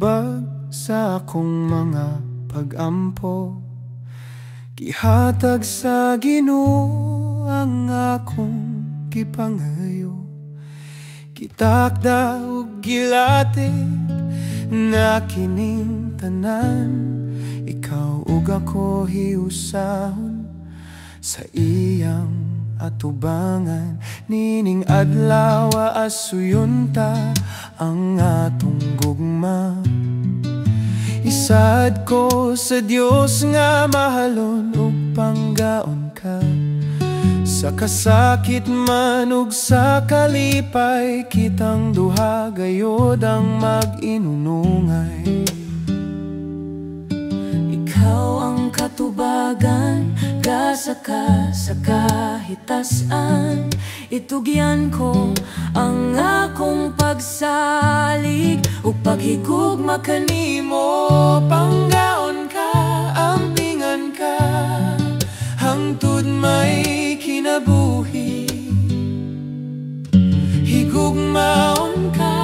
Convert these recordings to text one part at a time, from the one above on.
tubag sa akong mga pag-ampo. Gihatag sa Ginoo ang akong gipangayo. Gitakda ug gilatid na kining tanan. Ikaw ug ako hiusahon sa iyang atubangan. Nining adlaw asuyunta ang atong gugma. Isad ko sa Dios nga mahalon ug panggaon ka. Sa kasakit man ug sa kalipay, kitang duha gayod ang mag-inunungay. Ikaw ang katubagan, gasaka sa kahitasan. Itugyan ko ang akong pagsalig ug paghigugma kanimo. Panggaon ka, ampingan ka, hangtod may kinabuhi. Higugmaon ka,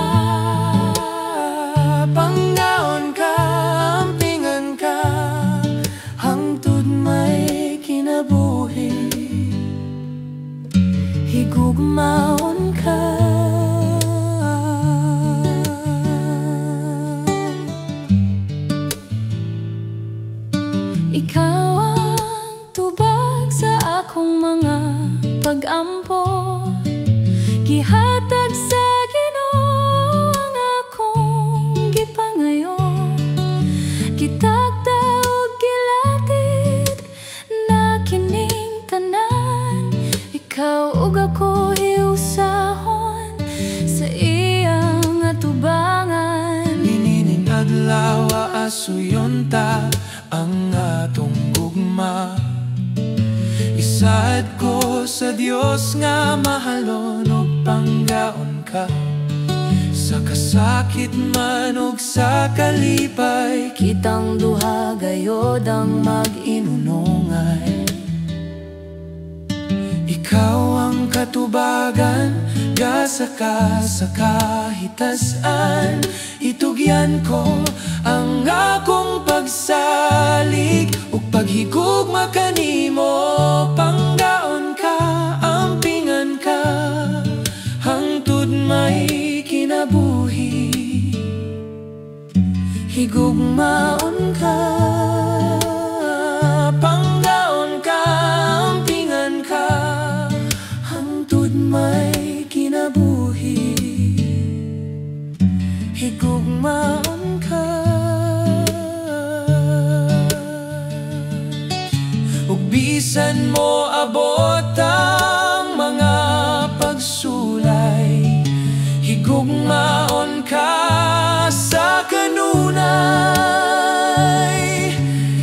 panggaon ka, ampingan ka, hangtod may kinabuhi. Higugmaon ka. Ikaw ang tubag sa akong mga pag-ampo. Gihatag sa Ginoo ang akong gipangayo. Gitakda ug gilatid na kining tanan. Ikaw ug ako hiusahon sa iyang atubangan. Nining adlaw asuyonta ang atong gugma. Isad ko sa Dios nga mahalon ug panggaon ka. Sa kasakit man ug sa kalipay, Kitang duha gayod ang mag-inunungay. Ikaw ang katubagan, gasaka sa kahitasan. Itugyan ko ang akong pagsalig ug paghigugma kanimo. Panggaon ka, ampingan ka, hangtod may kinabuhi. Higugmaon ka, panggaon ka, ampingan ka, hangtod may kinabuhi. Higugmaon ka. Ug bisan mo abot ang mga pagsulay, higugmaon ka sa kanunay.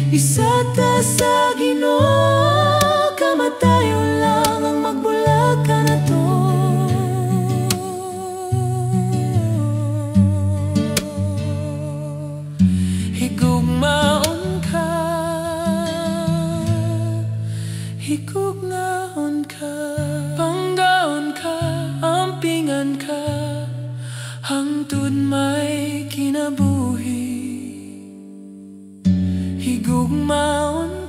Isa ta sa Ginoo, kamatayon lang ang magbulag ka na to. Higugmaon ka, higugnaon ka, panggaon ka, ampingan ka, hangtod may kinabuhi. Higugmaon